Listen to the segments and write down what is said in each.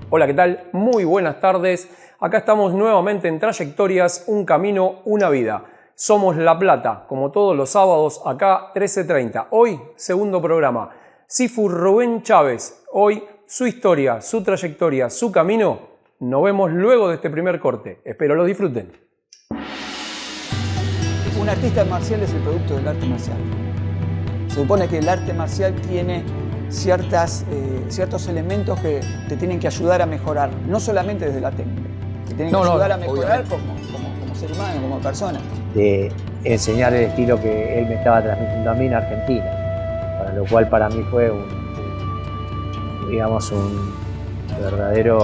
Hola, ¿qué tal? Muy buenas tardes. Acá estamos nuevamente en Trayectorias, un camino, una vida. Somos La Plata, como todos los sábados, acá 13:30. Hoy, segundo programa. Sifu Rubén Chávez. Hoy, su historia, su trayectoria, su camino. Nos vemos luego de este primer corte. Espero lo disfruten. Un artista marcial es el producto del arte marcial. Se supone que el arte marcial tiene ciertos elementos que te tienen que ayudar a mejorar, no solamente desde la técnica, te tienen que ayudar a mejorar como ser humano, como persona. De enseñar el estilo que él me estaba transmitiendo a mí en Argentina, para lo cual para mí fue un verdadero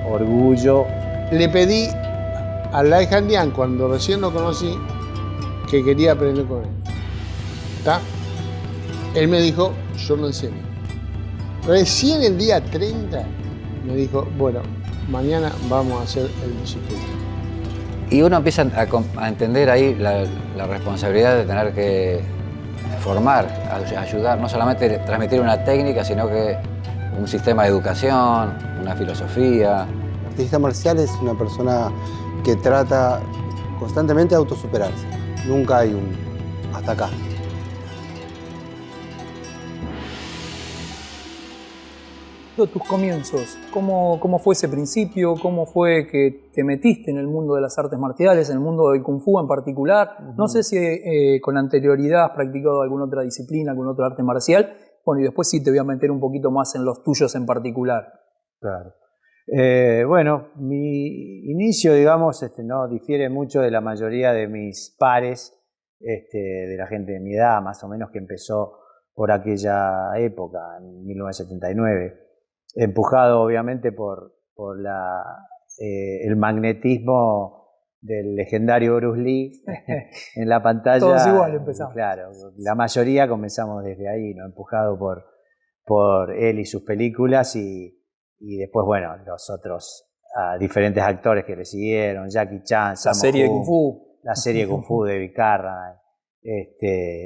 orgullo. Le pedí a Lai Handian, cuando recién lo conocí, que quería aprender con él. ¿Está? Él me dijo, yo lo enseño. Recién el día 30 me dijo, bueno, mañana vamos a hacer el discípulo. Y uno empieza a entender ahí la responsabilidad de tener que formar, ayudar, no solamente transmitir una técnica, sino que un sistema de educación, una filosofía. El artista marcial es una persona que trata constantemente de autosuperarse. Nunca hay un hasta acá. Tus comienzos, ¿cómo fue ese principio? ¿Cómo fue que te metiste en el mundo de las artes marciales, en el mundo del Kung Fu en particular? No sé si con anterioridad has practicado alguna otra disciplina, algún otro arte marcial. Bueno, y después sí te voy a meter un poquito más en los tuyos en particular. Claro. Bueno, mi inicio, digamos, no difiere mucho de la mayoría de mis pares, de la gente de mi edad, más o menos, que empezó por aquella época, en 1979. Empujado obviamente por el magnetismo del legendario Bruce Lee en la pantalla. Todos igual empezamos. Claro, la mayoría comenzamos desde ahí, ¿no? Empujado por él y sus películas y después, bueno, los otros diferentes actores que le siguieron, Jackie Chan, la serie de Kung Fu. La serie Kung Fu de Vicarra.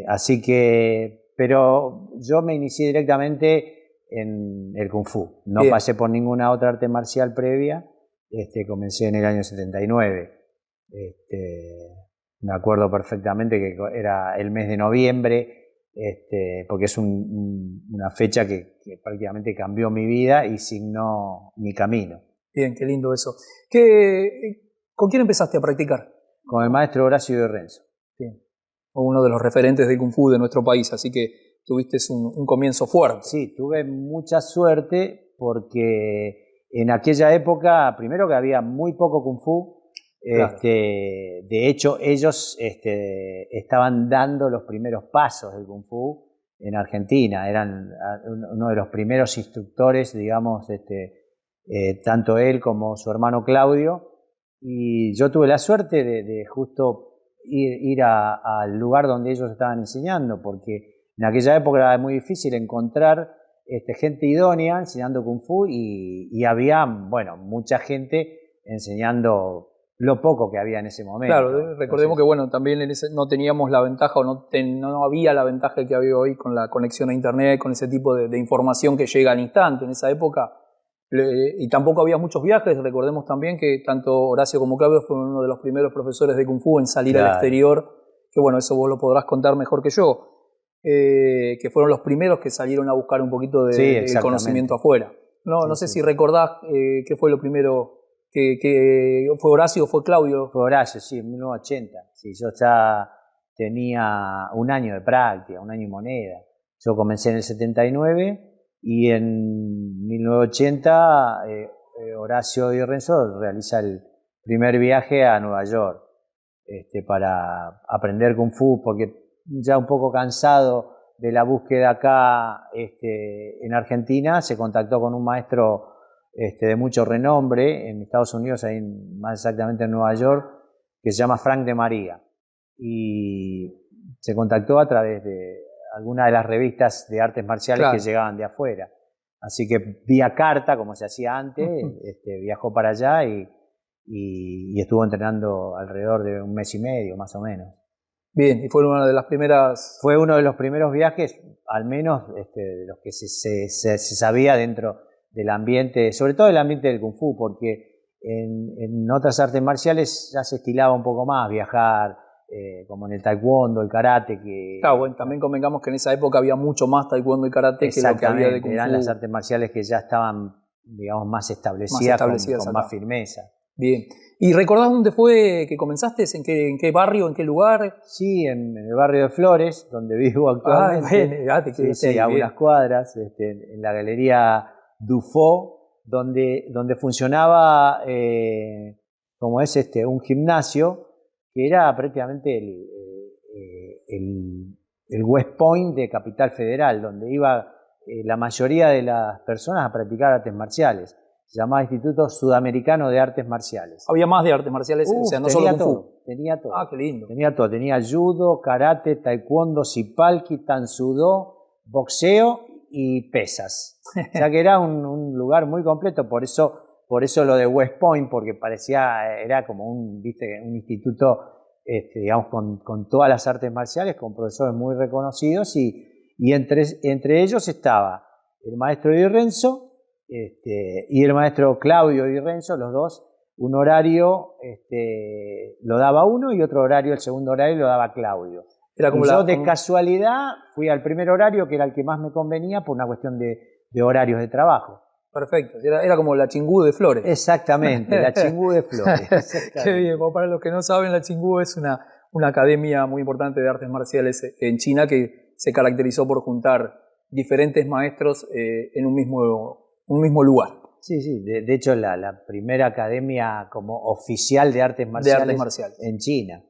Así que, pero yo me inicié directamente en el Kung Fu. No Bien. Pasé por ninguna otra arte marcial previa. Comencé en el año 79. Me acuerdo perfectamente que era el mes de noviembre, porque es una fecha que prácticamente cambió mi vida y signó mi camino. Bien, qué lindo eso. ¿Con quién empezaste a practicar? Con el maestro Horacio de Renzo. Bien. Uno de los referentes del Kung Fu de nuestro país, así que tuviste un comienzo fuerte. Sí, tuve mucha suerte porque en aquella época, primero que había muy poco Kung Fu, claro. De hecho ellos estaban dando los primeros pasos del Kung Fu en Argentina, eran uno de los primeros instructores, digamos, tanto él como su hermano Claudio, y yo tuve la suerte de justo ir al lugar donde ellos estaban enseñando, porque en aquella época era muy difícil encontrar gente idónea enseñando Kung Fu y había, bueno, mucha gente enseñando lo poco que había en ese momento. Claro, recordemos que bueno, también no teníamos la ventaja o no había la ventaja que había hoy con la conexión a internet, con ese tipo de información que llega al instante en esa época. Y tampoco había muchos viajes. Recordemos también que tanto Horacio como Claudio fueron uno de los primeros profesores de Kung Fu en salir al exterior, que bueno, eso vos lo podrás contar mejor que yo. Que fueron los primeros que salieron a buscar un poquito de conocimiento afuera. No sé si recordás qué fue lo primero que fue Horacio o fue Claudio. Fue Horacio, sí, en 1980. Sí, yo ya tenía un año de práctica, un año y moneda. Yo comencé en el 79 y en 1980 Horacio y Renzo realiza el primer viaje a Nueva York para aprender Kung Fu, porque ya un poco cansado de la búsqueda acá en Argentina, se contactó con un maestro de mucho renombre en Estados Unidos, ahí más exactamente en Nueva York, que se llama Frank de María. Y se contactó a través de alguna de las revistas de artes marciales, claro, que llegaban de afuera. Así que vía carta, como se hacía antes, viajó para allá y estuvo entrenando alrededor de un mes y medio, más o menos. Bien, y fue una de las primeras... Fue uno de los primeros viajes, al menos de los que se sabía dentro del ambiente, sobre todo el ambiente del Kung Fu, porque en otras artes marciales ya se estilaba un poco más viajar, como en el taekwondo, el karate. Claro, bueno, también convengamos que en esa época había mucho más taekwondo y karate que lo que había de Kung Fu. Eran las artes marciales que ya estaban, digamos, más establecidas con más firmeza. Bien. ¿Y recordás dónde fue que comenzaste? ¿En qué barrio, en qué lugar? Sí, en el barrio de Flores, donde vivo actualmente. Sí, a unas cuadras, en la Galería Dufaux, donde funcionaba, como es un gimnasio, que era prácticamente el West Point de Capital Federal, donde iba la mayoría de las personas a practicar artes marciales. Se llamaba Instituto Sudamericano de Artes Marciales. Había más de artes marciales, o sea, no solo Kung Fu. Tenía todo. Ah, qué lindo. Tenía todo. Tenía judo, karate, taekwondo, sipalki, tansudo, boxeo y pesas. O sea que era un lugar muy completo. Por eso lo de West Point, porque era como un instituto, digamos, con todas las artes marciales, con profesores muy reconocidos, y entre ellos estaba el maestro Di Renzo, y el maestro Claudio Di Renzo, los dos, un horario lo daba uno y otro horario, el segundo horario, lo daba Claudio. Yo de casualidad fui al primer horario, que era el que más me convenía por una cuestión de horarios de trabajo. Perfecto, era como la Chingú de Flores. Exactamente, la Chingú de Flores. Qué bien, para los que no saben, la Chingú es una academia muy importante de artes marciales en China que se caracterizó por juntar diferentes maestros en un mismo lugar. Sí, de hecho la primera academia como oficial de artes marciales, en China.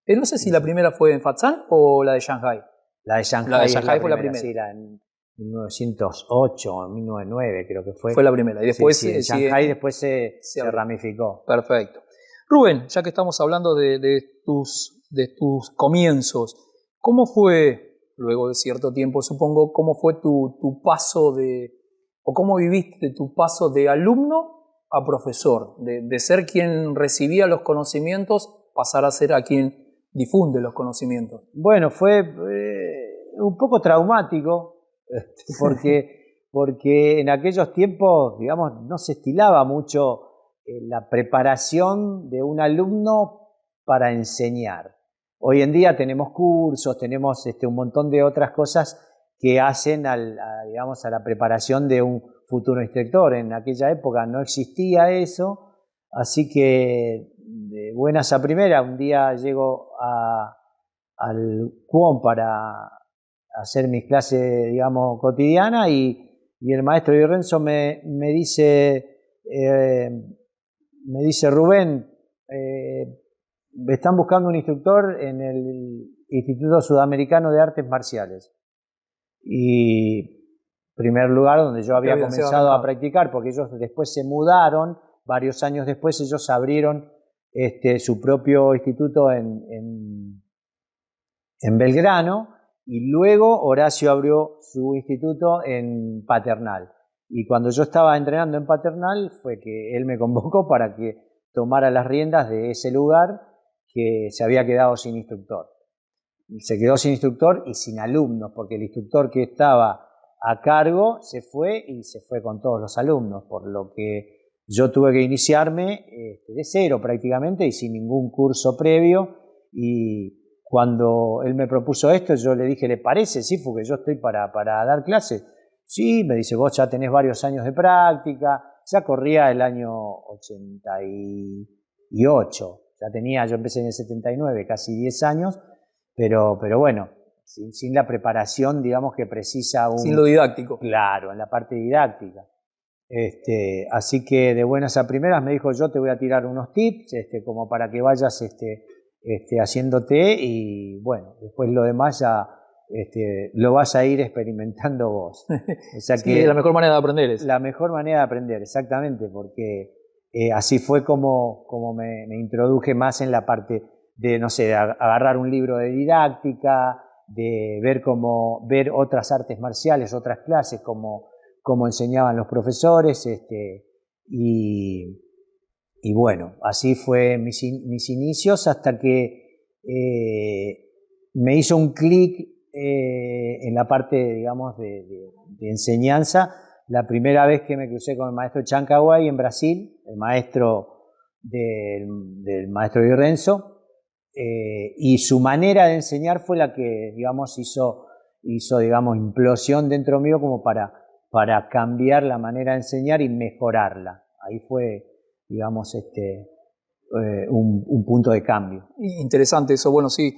No sé si la primera fue en Fatsán o la de Shanghái. La de Shanghái fue la primera. Sí, era en 1908 o 1909 creo que fue. Fue la primera. Y después Shanghái después se ramificó. Perfecto. Rubén, ya que estamos hablando de tus comienzos, ¿cómo fue, luego de cierto tiempo supongo, cómo fue tu paso o cómo viviste tu paso de alumno a profesor, de ser quien recibía los conocimientos, pasar a ser a quien difunde los conocimientos? Bueno, fue un poco traumático, porque en aquellos tiempos, digamos, no se estilaba mucho la preparación de un alumno para enseñar. Hoy en día tenemos cursos, tenemos un montón de otras cosas que hacen a la preparación de un futuro instructor. En aquella época no existía eso, así que de buenas a primeras, un día llego al QOM para hacer mis clases, digamos, cotidianas, y el maestro Di Renzo me dice, Rubén, me están buscando un instructor en el Instituto Sudamericano de Artes Marciales. Y primer lugar donde yo había comenzado a practicar, porque ellos después se mudaron, varios años después ellos abrieron su propio instituto en Belgrano, y luego Horacio abrió su instituto en Paternal. Y cuando yo estaba entrenando en Paternal fue que él me convocó para que tomara las riendas de ese lugar que se había quedado sin instructor. Se quedó sin instructor y sin alumnos, porque el instructor que estaba a cargo se fue con todos los alumnos, por lo que yo tuve que iniciarme de cero prácticamente y sin ningún curso previo. Y cuando él me propuso esto, yo le dije, ¿le parece? Sí, porque yo estoy para dar clases. Sí, me dice, vos ya tenés varios años de práctica, ya corría el año 88, yo empecé en el 79, casi 10 años, pero bueno, sin la preparación, digamos, que precisa sin lo didáctico. Claro, en la parte didáctica. Así que de buenas a primeras me dijo, yo te voy a tirar unos tips, como para que vayas haciéndote, y bueno, después lo demás ya lo vas a ir experimentando vos. O sea que sí, la mejor manera de aprender es. La mejor manera de aprender, exactamente, porque así fue como me introduje más en la parte de, no sé, de agarrar un libro de didáctica, de ver otras artes marciales, otras clases, como enseñaban los profesores, y bueno, así fue mis inicios, hasta que me hizo un clic en la parte, digamos, de enseñanza, la primera vez que me crucé con el maestro Chancaway en Brasil, el maestro del maestro Di Renzo, y su manera de enseñar fue la que, digamos, hizo digamos, implosión dentro mío como para cambiar la manera de enseñar y mejorarla. Ahí fue, digamos, un punto de cambio. Interesante eso, bueno, sí.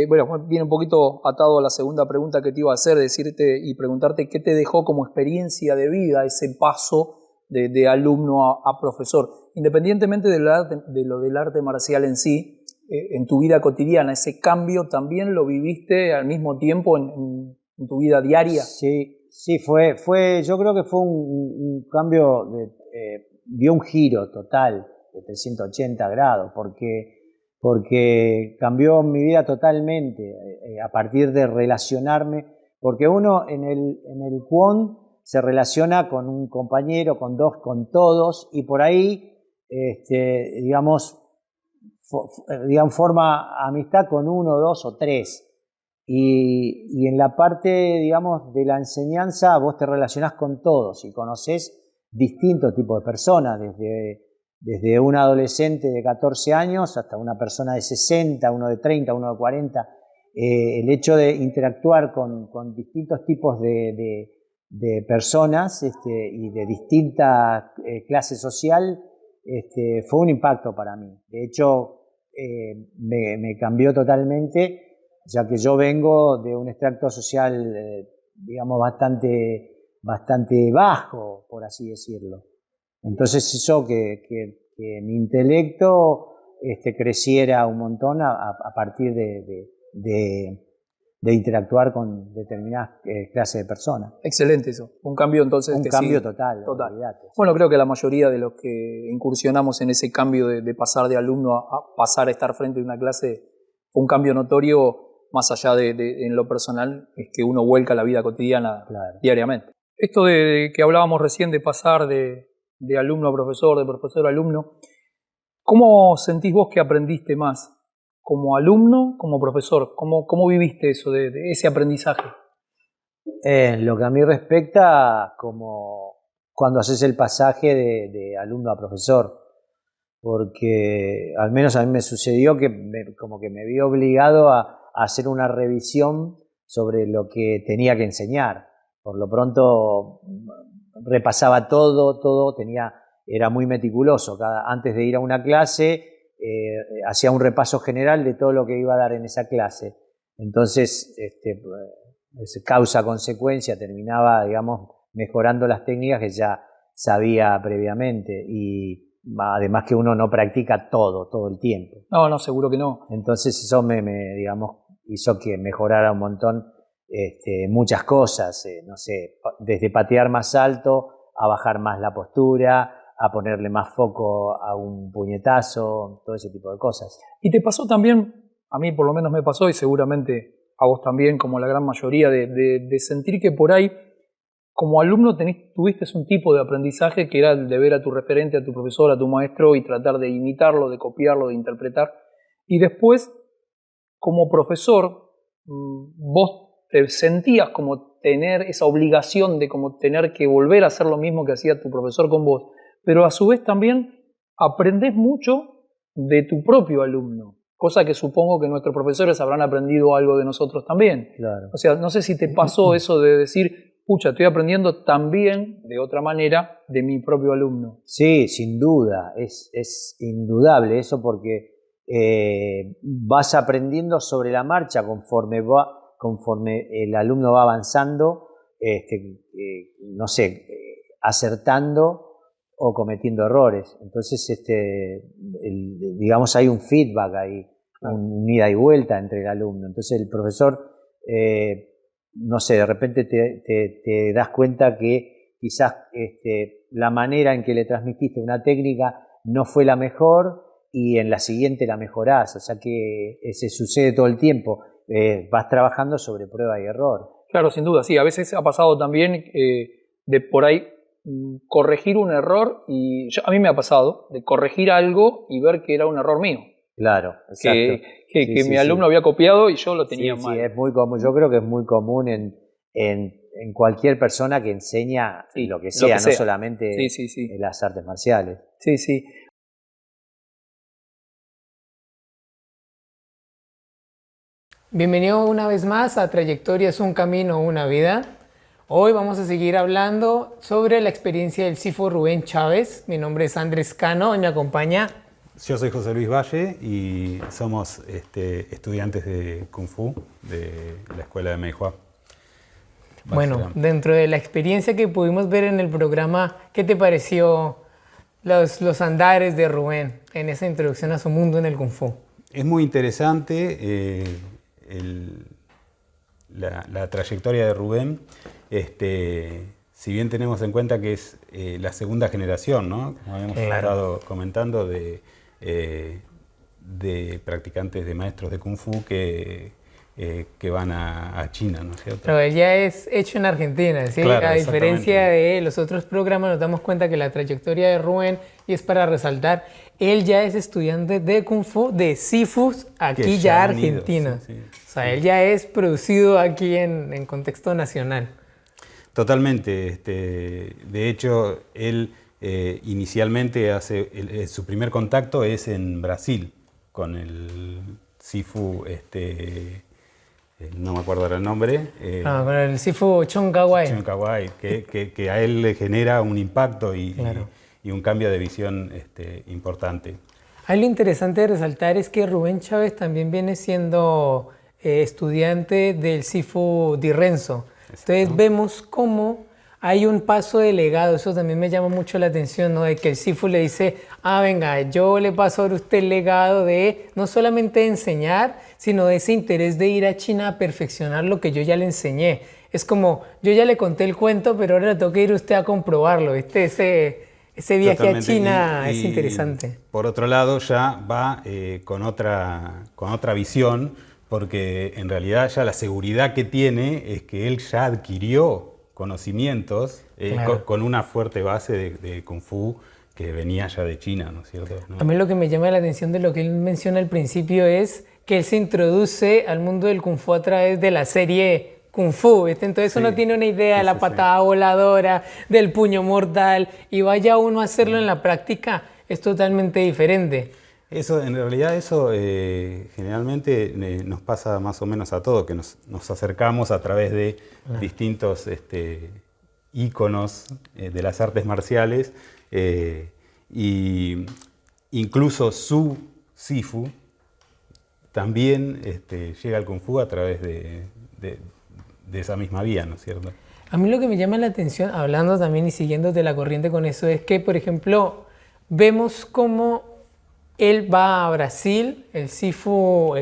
Bueno, viene un poquito atado a la segunda pregunta que te iba a hacer, decirte y preguntarte qué te dejó como experiencia de vida ese paso de alumno a profesor, independientemente de lo del arte marcial en sí. En tu vida cotidiana, ese cambio también lo viviste al mismo tiempo en tu vida diaria. Sí, yo creo que fue un cambio, dio un giro total de 380 grados, porque cambió mi vida totalmente a partir de relacionarme, porque uno en el Kwon se relaciona con un compañero, con dos, con todos, y por ahí, digamos, forma amistad con uno, dos o tres. Y en la parte, digamos, de la enseñanza, vos te relacionás con todos y conocés distintos tipos de personas, desde un adolescente de 14 años hasta una persona de 60, uno de 30, uno de 40. El hecho de interactuar con distintos tipos de personas y de distinta clase social fue un impacto para mí. De hecho, me cambió totalmente, ya que yo vengo de un extracto social, digamos, bastante bajo, por así decirlo. Entonces hizo que mi intelecto creciera un montón a partir de interactuar con determinadas clases de personas. Excelente eso. Un cambio entonces. Un cambio total. Bueno, creo que la mayoría de los que incursionamos en ese cambio de pasar de alumno a pasar a estar frente a una clase, fue un cambio notorio, más allá en lo personal, es que uno vuelca la vida cotidiana diariamente. Esto de que hablábamos recién de pasar de alumno a profesor, de profesor a alumno, ¿cómo sentís vos que aprendiste más? ¿Como alumno, como profesor? ¿Cómo viviste eso, de ese aprendizaje? Lo que a mí respecta, como cuando haces el pasaje de alumno a profesor, porque al menos a mí me sucedió que como que me vi obligado a hacer una revisión sobre lo que tenía que enseñar. Por lo pronto repasaba todo, era muy meticuloso. Antes de ir a una clase, hacía un repaso general de todo lo que iba a dar en esa clase. Entonces, causa-consecuencia, terminaba, digamos, mejorando las técnicas que ya sabía previamente, y además que uno no practica todo el tiempo. No, seguro que no. Entonces eso digamos, hizo que mejorara un montón muchas cosas, no sé, desde patear más alto, a bajar más la postura, a ponerle más foco a un puñetazo, todo ese tipo de cosas. ¿Y te pasó también, a mí por lo menos me pasó, y seguramente a vos también, como la gran mayoría, de sentir que por ahí, como alumno, tuviste un tipo de aprendizaje que era el de ver a tu referente, a tu profesor, a tu maestro, y tratar de imitarlo, de copiarlo, de interpretar? Y después, como profesor, vos te sentías como tener esa obligación de como tener que volver a hacer lo mismo que hacía tu profesor con vos, pero a su vez también aprendés mucho de tu propio alumno, cosa que supongo que nuestros profesores habrán aprendido algo de nosotros también. Claro. O sea, no sé si te pasó eso de decir, pucha, estoy aprendiendo también de otra manera de mi propio alumno. Sí, sin duda, es indudable eso, porque vas aprendiendo sobre la marcha conforme el alumno va avanzando, no sé, acertando o cometiendo errores. Entonces, digamos, hay un feedback ahí, un ida y vuelta entre el alumno. Entonces el profesor, no sé, de repente te das cuenta que quizás la manera en que le transmitiste una técnica no fue la mejor, y en la siguiente la mejorás. O sea que se sucede todo el tiempo. Vas trabajando sobre prueba y error. Claro, sin duda, sí. A veces ha pasado también de por ahí corregir un error, y a mí me ha pasado de corregir algo y ver que era un error mío. Claro, exacto. Que mi alumno había copiado y yo lo tenía mal. Sí, es muy común. Yo creo que es muy común en en cualquier persona que enseña lo que sea, no solamente en las artes marciales. Sí, sí. Bienvenido una vez más a Trayectoria es un camino, una vida. Hoy vamos a seguir hablando sobre la experiencia del Sifu Rubén Chávez. Mi nombre es Andrés Cano y me acompaña. Yo soy José Luis Valle y somos estudiantes de Kung Fu de la escuela de Meihua. Bueno, dentro de la experiencia que pudimos ver en el programa, ¿qué te pareció los andares de Rubén en esa introducción a su mundo en el Kung Fu? Es muy interesante la trayectoria de Rubén. Si bien tenemos en cuenta que es la segunda generación, ¿no? Como habíamos estado comentando, de practicantes, de maestros de Kung Fu que van a China, ¿no es cierto? Pero él ya es hecho en Argentina, ¿sí? Claro, a diferencia de los otros programas, nos damos cuenta que la trayectoria de Rubén, y es para resaltar, él ya es estudiante de Kung Fu, de Sifu, aquí ya argentino. Sí. O sea, él ya es producido aquí en contexto nacional. Totalmente. De hecho, él inicialmente su primer contacto es en Brasil, con el Sifu, no me acuerdo ahora el nombre. Con el Sifu Chong Kawai. Chong Kawai, que a él le genera un impacto y un cambio de visión importante. Ahí lo interesante de resaltar es que Rubén Chávez también viene siendo estudiante del Sifu Di Renzo. Entonces vemos cómo hay un paso de legado. Eso también me llama mucho la atención, ¿no? De que el Sifu le dice, venga, yo le paso a usted el legado de no solamente enseñar, sino de ese interés de ir a China a perfeccionar lo que yo ya le enseñé. Es como, yo ya le conté el cuento, pero ahora le toca ir usted a comprobarlo, ¿viste? Ese viaje Totalmente. A China es interesante. Por otro lado, ya va con otra visión, porque en realidad ya la seguridad que tiene es que él ya adquirió conocimientos con una fuerte base de Kung Fu que venía ya de China, ¿no es cierto? ¿No? A mí lo que me llama la atención de lo que él menciona al principio es que él se introduce al mundo del Kung Fu a través de la serie Kung Fu, ¿viste? Entonces uno tiene una idea de la patada voladora, del puño mortal, y vaya uno a hacerlo en la práctica, es totalmente diferente. En realidad generalmente nos pasa más o menos a todos, que nos acercamos a través de distintos íconos de las artes marciales, y incluso su Sifu también llega al Kung Fu a través de esa misma vía, ¿no es cierto? A mí lo que me llama la atención, hablando también y siguiendo de la corriente con eso, es que, por ejemplo, vemos cómo él va a Brasil, el Sifu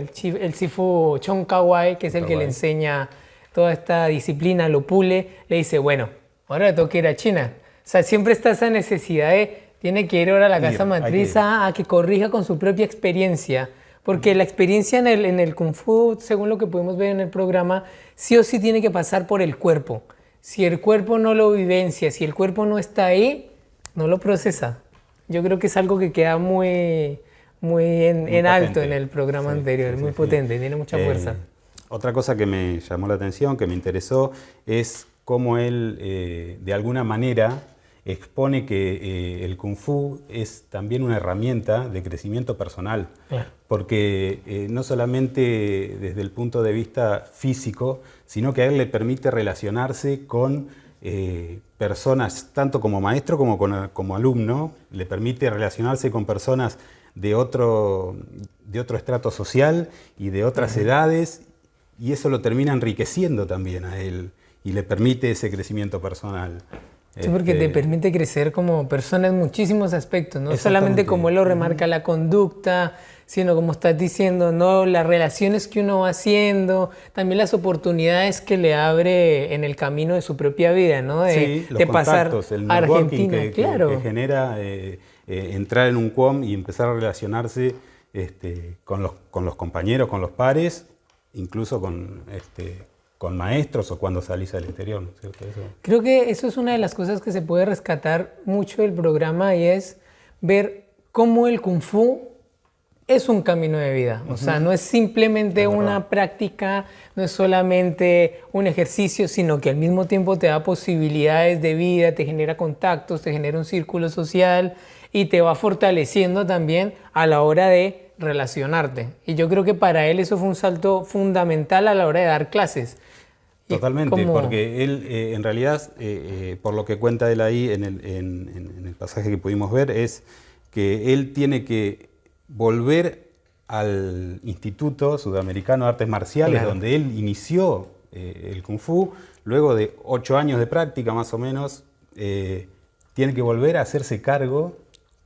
Chong Kawai, que es el que le enseña toda esta disciplina, lo pule, le dice, bueno, ahora le toca ir a China. O sea, siempre está esa necesidad de, tiene que ir ahora a la casa matriz a que corrija con su propia experiencia. Porque la experiencia en el Kung Fu, según lo que pudimos ver en el programa, sí o sí tiene que pasar por el cuerpo. Si el cuerpo no lo vivencia, si el cuerpo no está ahí, no lo procesa. Yo creo que es algo que queda muy en alto en el programa anterior, muy potente, tiene mucha fuerza. Otra cosa que me llamó la atención, que me interesó, es cómo él de alguna manera expone que el Kung Fu es también una herramienta de crecimiento personal, porque no solamente desde el punto de vista físico, sino que a él le permite relacionarse con personas, tanto como maestro como alumno, le permite relacionarse con personas de otro estrato social y de otras edades, y eso lo termina enriqueciendo también a él y le permite ese crecimiento personal. Sí, porque te permite crecer como persona en muchísimos aspectos, no solamente como él lo remarca, la conducta, sino como estás diciendo, ¿no? Las relaciones que uno va haciendo, también las oportunidades que le abre en el camino de su propia vida, ¿no? De pasar el a Argentina, que genera entrar en un QOM y empezar a relacionarse con los compañeros, con los pares, incluso con maestros o cuando salís al exterior, ¿no es cierto? Creo que eso es una de las cosas que se puede rescatar mucho del programa, y es ver cómo el Kung Fu es un camino de vida. O sea, no es simplemente una práctica, no es solamente un ejercicio, sino que al mismo tiempo te da posibilidades de vida, te genera contactos, te genera un círculo social y te va fortaleciendo también a la hora de relacionarte. Y yo creo que para él eso fue un salto fundamental a la hora de dar clases. Totalmente, porque él en realidad, por lo que cuenta él ahí en el pasaje que pudimos ver, es que él tiene que volver al Instituto Sudamericano de Artes Marciales, claro, donde él inició el Kung Fu, luego de 8 años de práctica más o menos, tiene que volver a hacerse cargo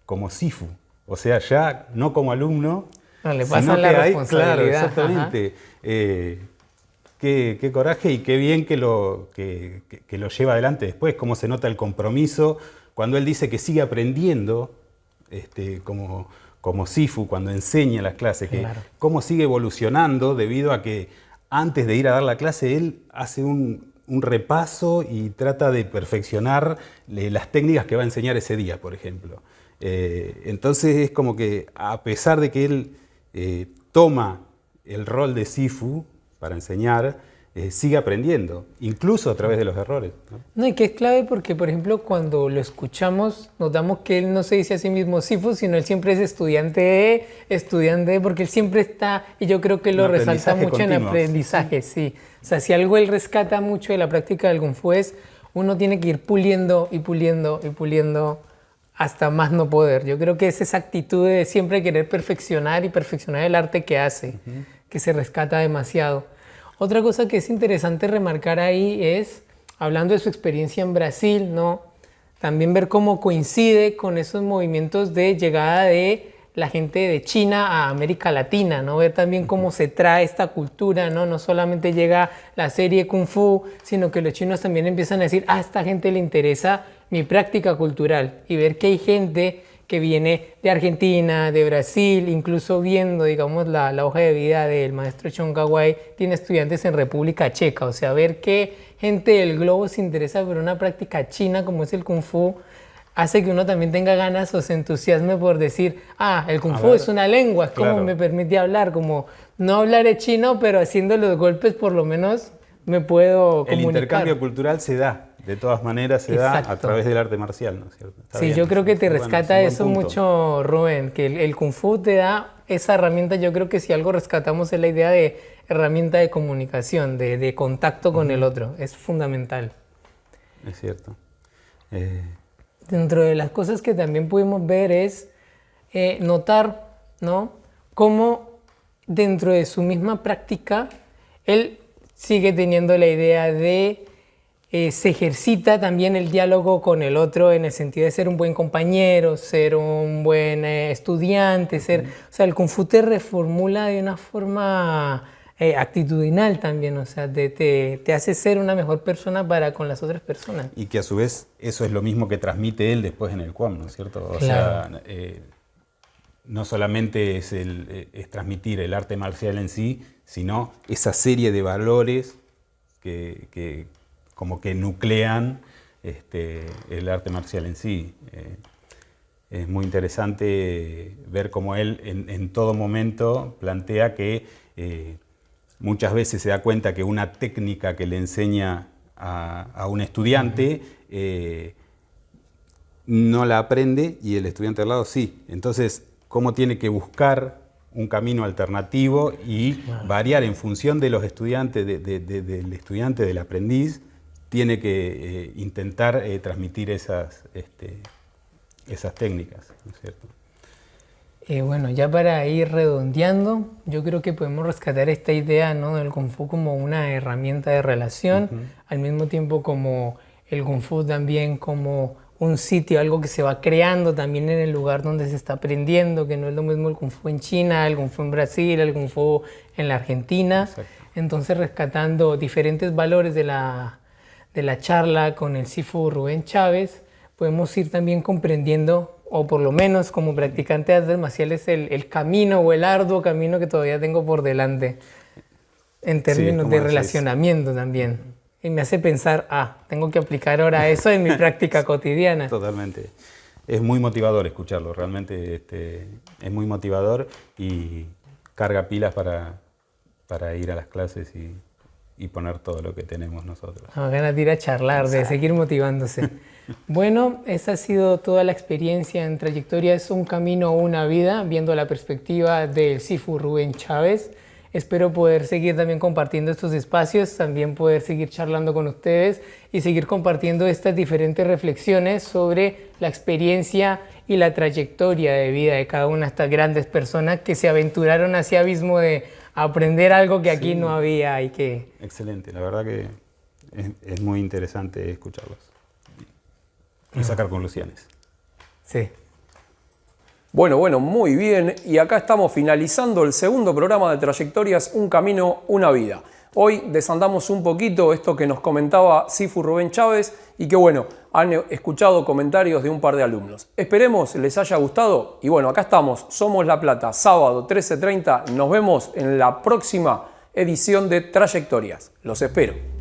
como Sifu, o sea, ya no como alumno, no, le pasa la responsabilidad. Claro, exactamente. Qué coraje y qué bien que lo lleva adelante después, cómo se nota el compromiso cuando él dice que sigue aprendiendo como Sifu, cuando enseña las clases, claro, cómo sigue evolucionando debido a que antes de ir a dar la clase él hace un repaso y trata de perfeccionar las técnicas que va a enseñar ese día, por ejemplo. Entonces es como que a pesar de que él toma el rol de Sifu para enseñar, sigue aprendiendo, incluso a través de los errores, ¿no? No, y que es clave porque, por ejemplo, cuando lo escuchamos, notamos que él no se dice a sí mismo Sifu, sino él siempre es estudiante de, porque él siempre está, y yo creo que lo resalta mucho continuo. En aprendizaje, sí. O sea, si algo él rescata mucho de la práctica del Kung Fu es, uno tiene que ir puliendo y puliendo y puliendo hasta más no poder. Yo creo que es esa actitud de siempre querer perfeccionar y perfeccionar el arte que hace, que se rescata demasiado. Otra cosa que es interesante remarcar ahí es, hablando de su experiencia en Brasil, ¿no? También ver cómo coincide con esos movimientos de llegada de la gente de China a América Latina, ¿no? Ver también cómo se trae esta cultura, ¿no? No solamente llega la serie Kung Fu, sino que los chinos también empiezan a decir, a esta gente le interesa mi práctica cultural, y ver que hay gente que viene de Argentina, de Brasil, incluso viendo, digamos, la hoja de vida del maestro Chong Kawai, tiene estudiantes en República Checa. O sea, ver que gente del globo se interesa por una práctica china como es el Kung Fu, hace que uno también tenga ganas o se entusiasme por decir, el Kung Fu es una lengua, es claro, como me permite hablar, como no hablaré chino, pero haciendo los golpes por lo menos me puedo comunicar. El intercambio cultural se da. De todas maneras se da a través del arte marcial, ¿no es cierto? Está sí, bien, yo creo que te bueno, rescata eso mucho, Rubén, que el Kung Fu te da esa herramienta. Yo creo que si algo rescatamos es la idea de herramienta de comunicación, de contacto con el otro. Es fundamental. Es cierto. Dentro de las cosas que también pudimos ver es notar, ¿no?, cómo dentro de su misma práctica él sigue teniendo la idea de se ejercita también el diálogo con el otro en el sentido de ser un buen compañero, ser un buen estudiante, o sea, el Kung Fu te reformula de una forma actitudinal también, o sea, te hace ser una mejor persona para con las otras personas. Y que a su vez eso es lo mismo que transmite él después en el Quam, ¿no es cierto? O claro, sea, no solamente es transmitir el arte marcial en sí, sino esa serie de valores que como que nuclean el arte marcial en sí. Es muy interesante ver cómo él en todo momento plantea que muchas veces se da cuenta que una técnica que le enseña a un estudiante no la aprende y el estudiante al lado sí. Entonces, cómo tiene que buscar un camino alternativo y variar en función de los estudiantes, del estudiante, del aprendiz, tiene que intentar transmitir esas técnicas, ¿no es cierto? Bueno, ya para ir redondeando, yo creo que podemos rescatar esta idea, ¿no?, del Kung Fu como una herramienta de relación, al mismo tiempo como el Kung Fu también como un sitio, algo que se va creando también en el lugar donde se está aprendiendo, que no es lo mismo el Kung Fu en China, el Kung Fu en Brasil, el Kung Fu en la Argentina. Exacto. Entonces, rescatando diferentes valores de la charla con el Sifu Rubén Chávez, podemos ir también comprendiendo, o por lo menos como practicante de artes marciales, el camino o el arduo camino que todavía tengo por delante en términos de relacionamiento también. Y me hace pensar, tengo que aplicar ahora eso en mi práctica cotidiana. Totalmente. es muy motivador escucharlo, realmente es muy motivador y carga pilas para ir a las clases y poner todo lo que tenemos nosotros. Ganas de ir a charlar, de seguir motivándose. Bueno, esa ha sido toda la experiencia en Trayectorias, un camino, una vida, viendo la perspectiva del Sifu Rubén Chávez. Espero poder seguir también compartiendo estos espacios, también poder seguir charlando con ustedes y seguir compartiendo estas diferentes reflexiones sobre la experiencia y la trayectoria de vida de cada una de estas grandes personas que se aventuraron hacia el abismo de aprender algo que aquí no había y que... Excelente, la verdad que es muy interesante escucharlos y sacar conclusiones. Sí. Bueno, muy bien. Y acá estamos finalizando el segundo programa de Trayectorias, un camino, una vida. Hoy desandamos un poquito esto que nos comentaba Sifu Rubén Chávez y que bueno, han escuchado comentarios de un par de alumnos. Esperemos les haya gustado y bueno, acá estamos, Somos La Plata, sábado 13:30. Nos vemos en la próxima edición de Trayectorias. Los espero.